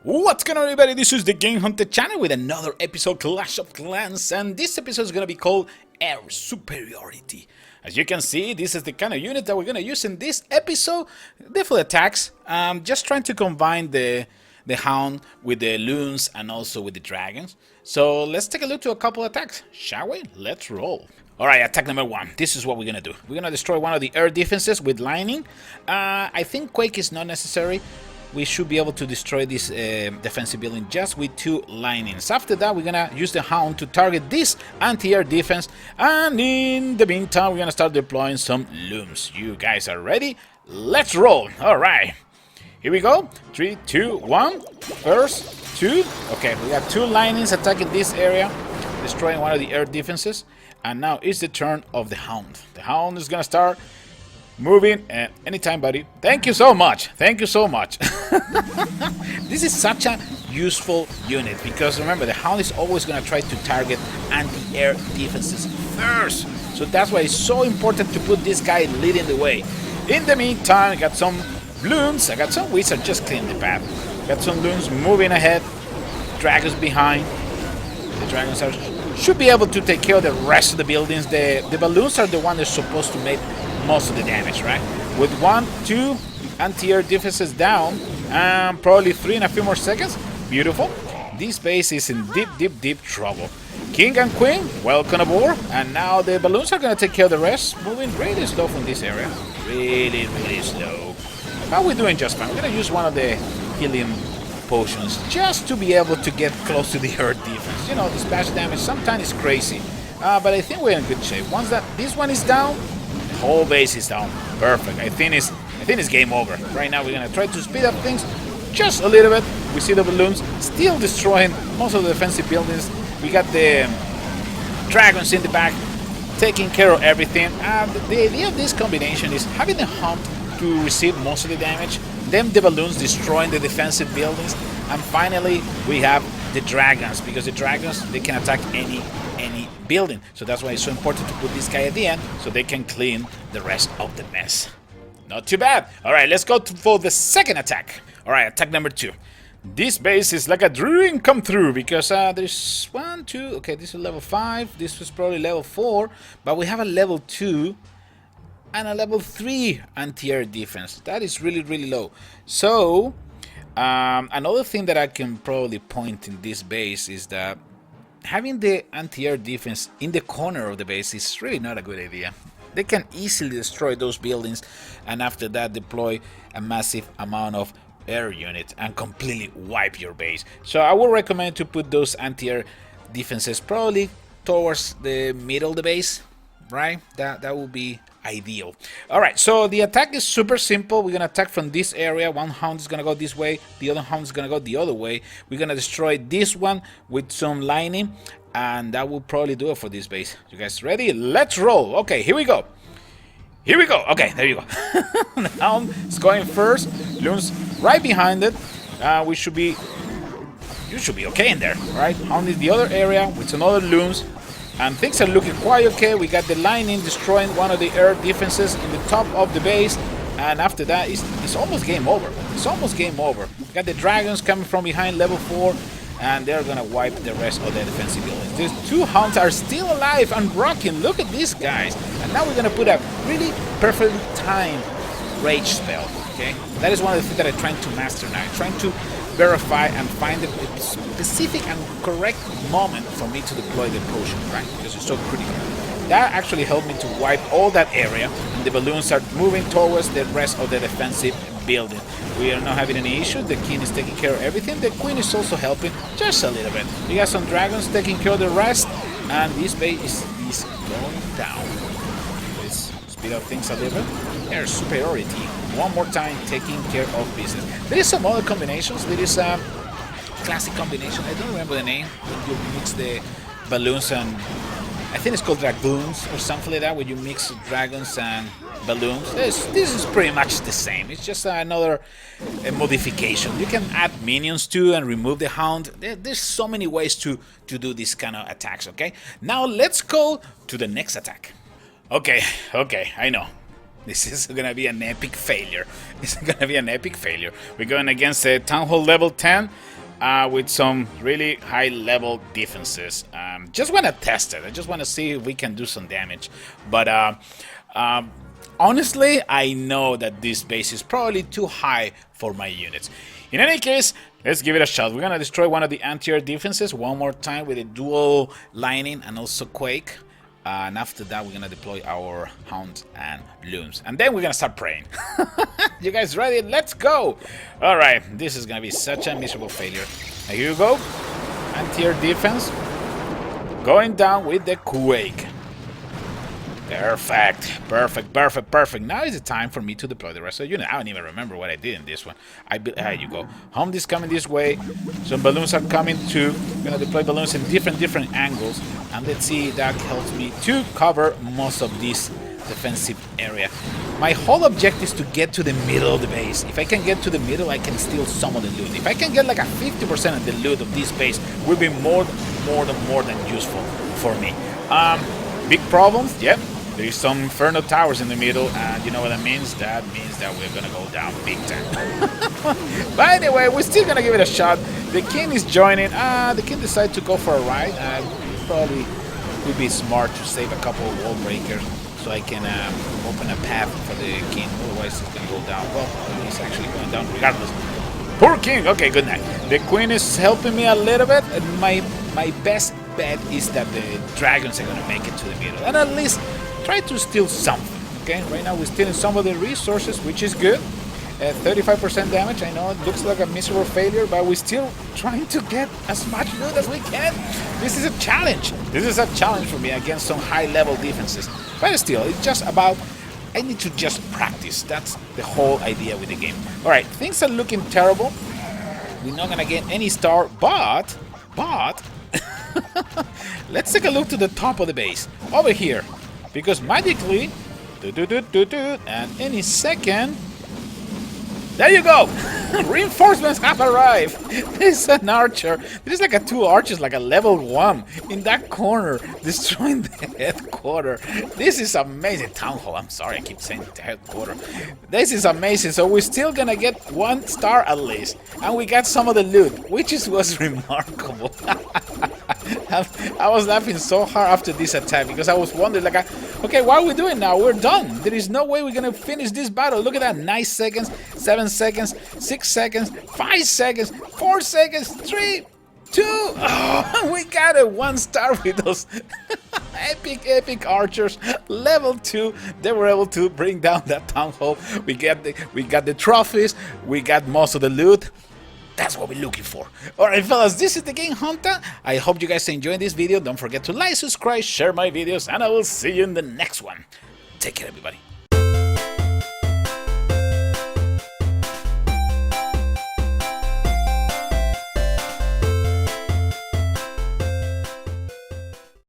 What's going on, everybody? This is the TheGameHuntah channel with another episode Clash of Clans, and this episode is going to be called Air Superiority. As you can see, this is the kind of unit that we're going to use in this episode. Definitely attacks. Just trying to combine the Hound with the Loons and also with the Dragons. So let's take a look to a couple attacks, shall we? Let's roll. Alright, attack number 1. This is what we're going to do. We're going to destroy one of the air defenses with lightning. I think Quake is not necessary. We should be able to destroy this defensive building just with 2 lightnings. After that, we're gonna use the Hound to target this anti-air defense, and in the meantime, we're gonna start deploying some looms. You guys are ready? Let's roll! Alright, here we go. 3, 2, 1. First, 2. Okay, we got 2 lightnings attacking this area, destroying one of the air defenses, and now it's the turn of the Hound. The Hound is gonna start moving anytime, buddy. Thank you so much. Thank you so much. This is such a useful unit because remember, the Hound is always going to try to target anti-air defenses first. So that's why it's so important to put this guy leading the way. In the meantime, I got some loons. I got some wizards just cleaning the path. Got some loons moving ahead. Dragons behind. The dragons should be able to take care of the rest of the buildings. The balloons are the one that's supposed to make most of the damage, right? With 1, 2 anti-air defenses down, and probably 3 in a few more seconds. Beautiful. This base is in deep trouble. King and Queen, welcome aboard. And now the balloons are gonna take care of the rest. Moving really slow from this area. Really slow. How are we doing just fine? We're gonna use one of the helium potions just to be able to get close to the air defense. You know, the splash damage sometimes is crazy. But I think we're in good shape. Once that this one is down, whole base is down. Perfect. I think it's game over. Right now we're gonna try to speed up things just a little bit. We see the balloons still destroying most of the defensive buildings. We got the dragons in the back taking care of everything. The idea of this combination is having the Hunt to receive most of the damage, then the balloons destroying the defensive buildings, and finally we have the dragons, because the dragons, they can attack any building. So that's why it's so important to put this guy at the end so they can clean the rest of the mess. Not too bad. Alright, let's go for the second attack. Alright, attack number 2. This base is like a dream come through because there's 1, 2, okay, this is level 5, this was probably level 4, but we have a level 2 and a level 3 anti-air defense. That is really low. So another thing that I can probably point in this base is that having the anti-air defense in the corner of the base is really not a good idea. They can easily destroy those buildings and after that deploy a massive amount of air units and completely wipe your base. So I would recommend to put those anti-air defenses probably towards the middle of the base, right? That would be ideal. Alright, so the attack is super simple. We're gonna attack from this area. One Hound is gonna go this way, the other Hound is gonna go the other way. We're gonna destroy this one with some lightning, and that will probably do it for this base. You guys ready? Let's roll. Okay, here we go. Here we go. Okay, there you go. The Hound is going first. Loons right behind it. You should be okay in there, right? Hound is the other area with some other loons. And things are looking quite okay. We got the lightning destroying one of the air defenses in the top of the base. And after that, it's almost game over. It's almost game over. We got the dragons coming from behind level 4. And they're going to wipe the rest of the defensive buildings. These 2 Hounds are still alive and rocking. Look at these guys. And now we're going to put a really perfectly timed rage spell. Okay? That is one of the things that I'm trying to master now. I'm trying to verify and find a specific and correct moment for me to deploy the potion, right? Because it's so critical. That actually helped me to wipe all that area, and the balloons start moving towards the rest of the defensive building. We are not having any issues. The king is taking care of everything. The queen is also helping just a little bit. We got some dragons taking care of the rest, and this base is going down. Let's speed up things a little bit. Air Superiority. One more time, taking care of business. There is some other combinations. There is a classic combination. I don't remember the name. You mix the balloons and I think it's called dragoons or something like that, where you mix dragons and balloons. This is pretty much the same. It's just another modification. You can add minions too and remove the hound. There's so many ways to do these kind of attacks, okay? Now let's go to the next attack. Okay, I know. This is gonna be an epic failure. This is gonna be an epic failure. We're going against a Town Hall level 10 with some really high level defenses. Just wanna test it. I just wanna see if we can do some damage. But honestly, I know that this base is probably too high for my units. In any case, let's give it a shot. We're gonna destroy one of the anti-air defenses one more time with a dual lightning and also quake. And after that, we're gonna deploy our hounds and looms, and then we're gonna start praying. You guys ready? Let's go! All right, this is gonna be such a miserable failure. Now here you go, anti-air defense, going down with the quake. Perfect. Now is the time for me to deploy the rest of the unit. I don't even remember what I did in this one. Here you go. Hound is coming this way. Some balloons are coming too. I'm gonna deploy balloons in different angles, and let's see if that helps me to cover most of this defensive area. My whole objective is to get to the middle of the base. If I can get to the middle, I can steal some of the loot. If I can get like a 50% of the loot of this base, will be more than useful for me. Big problems, yep. There's some Inferno Towers in the middle, and you know what that means? That means that we're gonna go down big time. But anyway, we're still gonna give it a shot. The king is joining. The king decided to go for a ride. Probably would be smart to save a couple of wall breakers so I can open a path for the king. Otherwise, he's gonna go down. Well, he's actually going down regardless. Poor king. Okay, good night. The queen is helping me a little bit. And my best bet is that the dragons are gonna make it to the middle, and at least try to steal something. Okay, right now we're stealing some of the resources, which is good. 35% damage. I know it looks like a miserable failure, but we're still trying to get as much loot as we can. This is a challenge. This is a challenge for me against some high-level defenses. But still, it's just about I need to just practice. That's the whole idea with the game. All right, things are looking terrible. We're not gonna get any star, but let's take a look to the top of the base over here. Because magically, and any second, there you go! Reinforcements have arrived! There's an archer. There's like a 2 archers, like a level 1 in that corner, destroying the headquarters. This is amazing. Town Hall, I'm sorry, I keep saying the headquarters. This is amazing. So we're still gonna get 1 star at least. And we got some of the loot, which was remarkable. I was laughing so hard after this attack because I was wondering, like, okay, what are we doing now? We're done. There is no way we're gonna finish this battle. Look at that, 9 seconds, 7 seconds, 6 seconds, 5 seconds, 4 seconds, 3, 2. Oh, we got a 1 star with those epic archers, level 2. They were able to bring down that town hall. We got the trophies. We got most of the loot. That's what we're looking for. Alright fellas, this is the TheGameHuntah. I hope you guys enjoyed this video. Don't forget to like, subscribe, share my videos, and I will see you in the next one. Take care everybody.